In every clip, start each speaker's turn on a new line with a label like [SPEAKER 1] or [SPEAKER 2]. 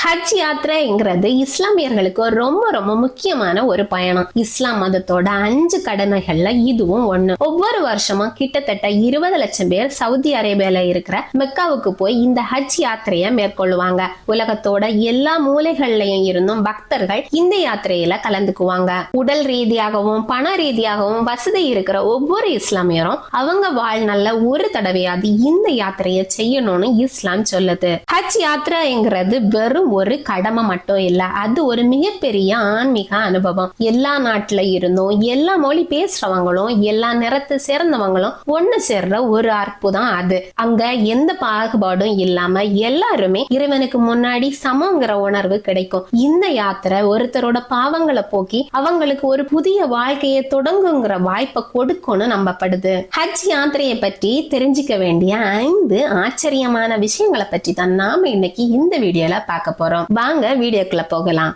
[SPEAKER 1] ஹஜ் யாத்திரைங்கிறது இஸ்லாமியர்களுக்கு ரொம்ப ரொம்ப முக்கியமான ஒரு பயணம். இஸ்லாம் மதத்தோட 5 கடமைகள்ல இதுவும் ஒண்ணு. ஒவ்வொரு வருஷமும் கிட்டத்தட்ட 20 லட்சம் பேர் சவுதி அரேபியால இருக்கிற மெக்காவுக்கு போய் இந்த ஹஜ் யாத்திரையை மேற்கொள்ளுவாங்க. உலகத்தோட எல்லா மூலைகள்லயும் இருந்தும் பக்தர்கள் இந்த யாத்திரையில கலந்துக்குவாங்க. உடல் ரீதியாகவும் பண ரீதியாகவும் வசதி இருக்கிற ஒவ்வொரு இஸ்லாமியரும் அவங்க வாழ்நாள்ல ஒரு தடவையாவது இந்த யாத்திரையை செய்யணும்னு இஸ்லாம் சொல்லுது. ஹஜ் யாத்திரைங்கிறது வெறும் ஒரு கடமை மட்டும் இல்ல, அது ஒரு மிகப்பெரிய ஆன்மீக அனுபவம். எல்லா நாட்டுல இருந்தும் எல்லா மொழி பேசுறவங்களும் எல்லா நிறத்தை சேர்ந்தவங்களும் ஒண்ணு சேர்ற ஒரு அற்புதம் அது. அங்க எந்த பாகுபாடும் இல்லாம எல்லாருமே இறைவனுக்கு முன்னாடி சமங்கிற உணர்வு கிடைக்கும். இந்த யாத்திரை ஒருத்தரோட பாவங்களை போக்கி அவங்களுக்கு ஒரு புதிய வாழ்க்கையை தொடங்குங்கிற வாய்ப்பை கொடுக்கும்னு நம்பப்படுது. ஹஜ் யாத்திரையை பற்றி தெரிஞ்சுக்க வேண்டிய 5 ஆச்சரியமான விஷயங்களை பற்றி தான் நாம இன்னைக்கு இந்த வீடியோல பார்க்க போறோம். வாங்க வீடியோக்குள்ள போகலாம்.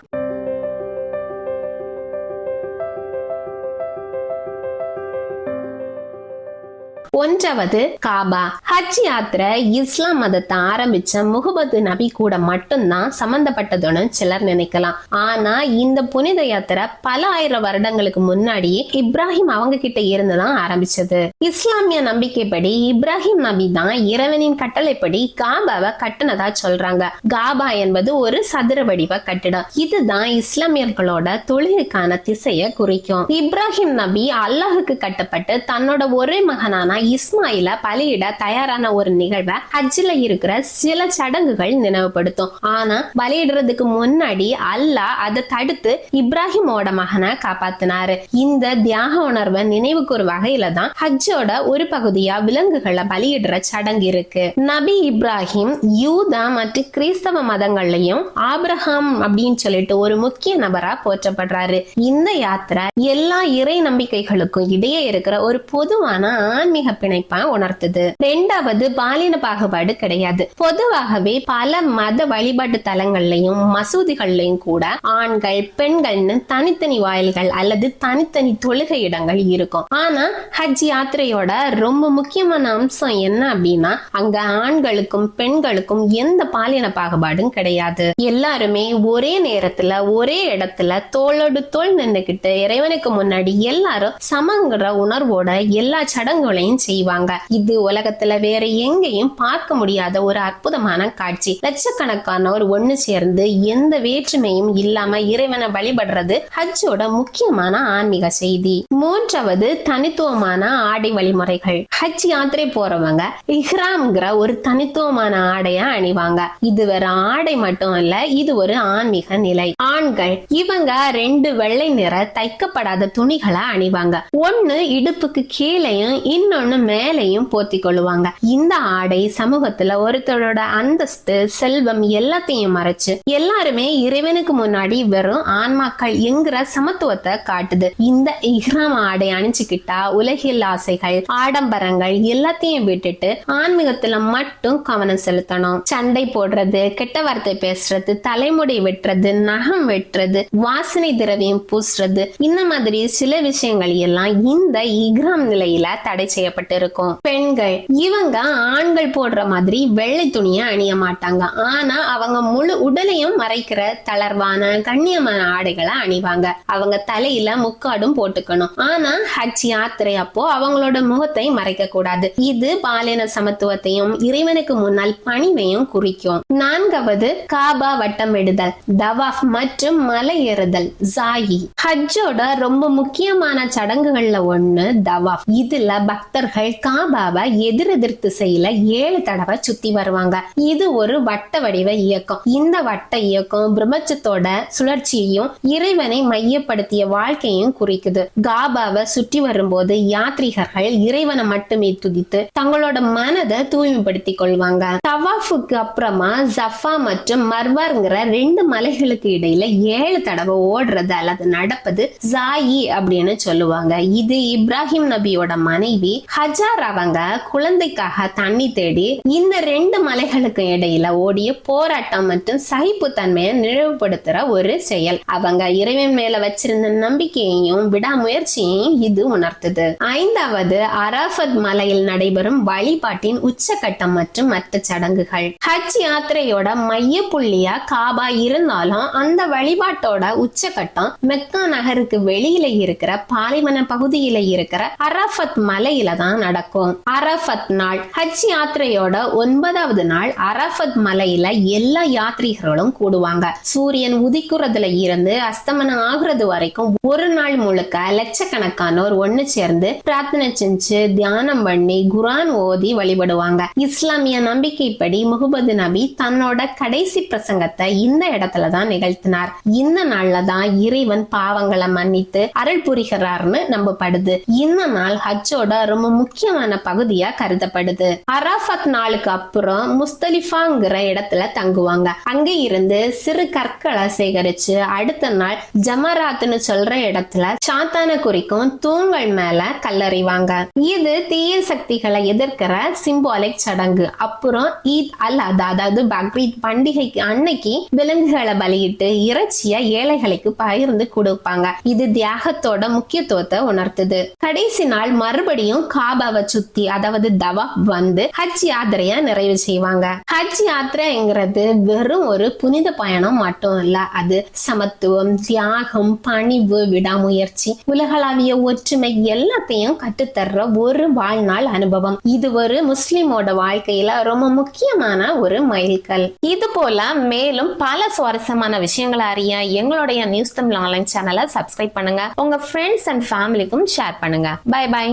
[SPEAKER 1] ஒன்றாவது காபா. ஹஜ் யாத்திரை இஸ்லாம் மதத்தை ஆரம்பிச்ச முகமது நபி கூட மட்டும்தான் சம்பந்தப்பட்டதுன்னு சிலர் நினைக்கலாம். ஆனா இந்த புனித யாத்திரை பல ஆயிரம் வருடங்களுக்கு முன்னாடியே இப்ராஹிம் அவங்க கிட்ட இருந்துதான் ஆரம்பிச்சது. இஸ்லாமிய நம்பிக்கைப்படி இப்ராஹிம் நபி தான் இறைவனின் கட்டளைப்படி காபாவை கட்டினதா சொல்றாங்க. காபா என்பது ஒரு சதுர வடிவ கட்டிடம். இதுதான் இஸ்லாமியர்களோட தொழுகைக்கான திசையை குறிக்கும். இப்ராஹிம் நபி அல்லாஹுக்கு கட்டப்பட்டு தன்னோட ஒரே மகனான இஸ்மாயில பலியிட தயாரான ஒரு நிகழ்வை ஹஜ்ல இருக்கிற சில சடங்குகள் நினைவுபடுத்தும். ஆனா பலியிடுறதுக்கு முன்னாடி அல்லாஹ் அதை தடுத்து இப்ராஹிமோட மகனை காப்பாத்தினாரு. இந்த தியாக உணர்வை நினைவுக்கு ஒரு வகையில தான் ஹஜ்ஜோட ஒரு பகுதியா விலங்குகளை பலியிடுற சடங்கு இருக்கு. நபி இப்ராஹிம் யூதா மற்றும் கிறிஸ்தவ மதங்கள்லயும் ஆபிரகாம் அப்படின்னு சொல்லிட்டு ஒரு முக்கிய நபரா போற்றப்படுறாரு. இந்த யாத்திரை எல்லா இறை நம்பிக்கைகளுக்கும் இடையே இருக்கிற ஒரு பொதுவான ஆன்மீக பிணைப்பா உணர்த்துது. 2வது பாலின பாகுபாடு கிடையாது. பொதுவாகவே பல மத வழிபாட்டு தலங்கள்லயும் மசூதிகள்லயும் கூட ஆண்கள் பெண்கள்னு தனித்தனி வாயில்கள் அல்லது தனித்தனி தொழுகை இடங்கள் இருக்கும். ஆனா ஹஜ் யாத்திரையோட ரொம்ப முக்கியமான அம்சம் என்ன அப்படின்னா அங்க ஆண்களுக்கும் பெண்களுக்கும் எந்த பாலின பாகுபாடும் கிடையாது. எல்லாருமே ஒரே நேரத்துல ஒரே இடத்துல தோளோடு தோள் நின்றுகிட்டு இறைவனுக்கு முன்னாடி எல்லாரும் சமங்கிற உணர்வோட எல்லா சடங்குகளையும் செய்வாங்க. இது உலகத்துல வேற எங்கேயும் பார்க்க முடியாத ஒரு அற்புதமான காட்சி. லட்சக்கணக்கானோர் ஒண்ணு சேர்ந்து எந்த வேற்றுமையும் இல்லாம இறைவனை வழிபடுறது ஹஜ்ஜோட முக்கியமான ஆன்மீக செய்தி. 3வது தனித்துவமான ஆடை வழிமுறைகள். ஹஜ் யாத்திரை போறவங்க இஹ்ராம்ங்கிற ஒரு தனித்துவமான ஆடையை அணிவாங்க. இது வேற ஆடை மட்டும் இல்ல, இது ஒரு ஆன்மீக நிலை. ஆண்கள் இவங்க 2 வெள்ளை நிற தைக்கப்படாத துணிகளை அணிவாங்க. ஒண்ணு இடுப்புக்கு கீழையும் இன்னொன்னு மேலையும் போத்தி கொள்ளுவாங்க. இந்த ஆடை சமூகத்துல ஒருத்தரோட அந்தஸ்து செல்வம் எல்லாத்தையும் மறைச்சு எல்லாருமே இறைவனுக்கு முன்னாடி வெறும் ஆன்மாக்கள் என்கிற சமத்துவத்தை காட்டுது. இந்த இஹ்ராம் ஆடை அணிஞ்சுக்கிட்டா உலகில் ஆசைகள் ஆடம்பரங்கள் எல்லாத்தையும் விட்டுட்டு ஆன்மீகத்துல மட்டும் கவனம் செலுத்தணும். சண்டை போடுறது, கெட்ட வார்த்தை பேசுறது, தலைமுடி வெட்டுறது, நகம் வெட்டுறது, வாசனை திரவியம் பூசுறது, இந்த மாதிரி சில விஷயங்கள் எல்லாம் இந்த இஹ்ராம் நிலையில தடை செய்யப்பட்டிருக்கும். பெண்கள் இவங்க ஆண்கள் போடுற மாதிரி வெள்ளை துணியை அணிய மாட்டாங்க. ஆனா அவங்க முழு உடலையும் மறைக்கிற தளர்வான கண்ணியமான ஆடைகளை அணிவாங்க. அவங்க தலையில முக்காடும் போட்டுக்கணும். ஆனா ஹஜ் யாத்திரை அப்போ அவங்களோட முகத்தை மறைக்க கூடாது. இது பாலின சமத்துவத்தையும் இறைவனுக்கு முன்னால் பணிவையும் குறிக்கும். 4வது காபா வட்டமிடுதல், தவாஃப் மற்றும் மலை ஏறுதல் ஜாயி. ஹஜ்ஜோட ரொம்ப முக்கியமான சடங்குகள்ல ஒண்ணு தவாஃப். இதுல பக்தர்கள் காபாவை எதிரெதிர் திசையில 7 தடவை சுத்தி வருவாங்க. இது ஒரு வட்ட வடிவ இயக்கம். இந்த வட்ட இயக்கம் பிரம்மச்சத்தோட சுழற்சியையும் இறைவனை மையப்படுத்திய வாழ்க்கையும் குறிக்குது. காபாவை சுற்றி வரும்போது யாத்ரீகர்கள் இறைவனை மட்டுமே துதித்து தங்களோட மனதை தூய்மைப்படுத்திக் கொள்வாங்க. தவாஃபுக்கு அப்புறமா ஜஃபா மற்றும் மர்வார்ங்கிற 2 மலைகளுக்கு இடையில 7 தடவை ஓடுறது அல்லது நடப்பது ஜாயி அப்படின்னு சொல்லுவாங்க. இது இப்ராஹிம் நபியோட மனைவி ஹஜ் ஹஜார் அவங்க குழந்தைக்காக தண்ணி தேடி இந்த 2 மலைகளுக்கு இடையில ஓடிய போராட்டம் மற்றும் சகிப்புத்தன்மையை நினைவுபடுத்துற ஒரு செயல். அவங்க இறைவன் மேல வச்சிருந்த நம்பிக்கையையும் விடாமுயற்சியையும் இது உணர்த்துது. 5வது அரஃபத் மலையில் நடைபெறும் வழிபாட்டின் உச்சகட்டம் மற்றும் மற்ற சடங்குகள். ஹஜ் யாத்திரையோட மைய புள்ளியா காபா இருந்தாலும் அந்த வழிபாட்டோட உச்சகட்டம் மெக்கா நகருக்கு வெளியில இருக்கிற பாலைவன பகுதியில இருக்கிற அரஃபத் மலையில தான் நடக்கும். அரஃபத் நாள் ஹஜ் யாத்திரையோட 9வது நாள் அரஃபத் மலையில எல்லா யாத்ரீகர்களும் கூடுவாங்க. சூரியன் உதிக்கிறதுல இருந்து அஸ்தமனம் ஆகுறது வரைக்கும் ஒரு நாள் முழுக்க லட்சக்கணக்கானோர் ஒண்ணு சேர்ந்து பிரார்த்தனை செஞ்சு தியானம் பண்ணி குர்ஆன் ஓதி வழிபடுவாங்க. இஸ்லாமிய நம்பிக்கைப்படி முஹம்மது நபி தன்னோட கடைசி பிரசங்கத்தை இந்த இடத்துல தான் நிகழ்த்தினார். இந்த நாள்ல தான் இறைவன் பாவங்களை மன்னித்து அருள் புரிகிறார்னு நம்பப்படுது. இந்த நாள் ஹஜ்ஜோட ரொம்ப முக்கியமான பகுதியா கருதப்படுது. அரஃபத் நாளுக்கு அப்புறம் முஸ்தலிஃபாங்கிற இடத்துல தங்குவாங்க. அங்க இருந்து சிறு கற்களை சேகரிச்சு அடுத்த நாள் ஜமராத்னு சொல்ற இடத்துல சாத்தான குறிக்கும் தூண்கள் மேல கல்லறிவாங்க. இது தீய சக்திகளை எதிர்க்கிற சிம்பாலிக் சடங்கு. அப்புறம் ஈத் அல் அதா அதாவது பக்ரீத் பண்டிகைக்கு அன்னைக்கு விலங்குகளை பலியிட்டு இறைச்சிய ஏழைகளுக்கு பகிர்ந்து கொடுப்பாங்க. இது தியாகத்தோட முக்கியத்துவத்தை உணர்த்துது. கடைசி நாள் மறுபடியும் காபாவை சுத்தி அதாவது தவா வந்து ஹஜ் யாத்திரைய நிறைவு செய்வாங்க. ஹஜ் யாத்திரைங்கிறது வெறும் ஒரு புனித பயணம் மட்டும் இல்ல, அது சமத்துவம், தியாகம், பணிவு, விடாமுயற்சி, உலகளாவிய ஒற்றுமை எல்லாத்தையும் கற்றுத்தர்ற ஒரு வாழ்நாள் அனுபவம். இது ஒரு முஸ்லிமோட வாழ்க்கையில ரொம்ப முக்கியமான ஒரு மைல்கல். இது போல மேலும் பல சுவாரஸ்யமான விஷயங்களை அறிய எங்களுடைய நியூஸ் தமிழ் ஆன்லைன் சேனலை சப்ஸ்கிரைப் பண்ணுங்க. உங்க ஃப்ரெண்ட்ஸ் அண்ட் ஃபேமிலிக்கும் ஷேர் பண்ணுங்க. Bye by.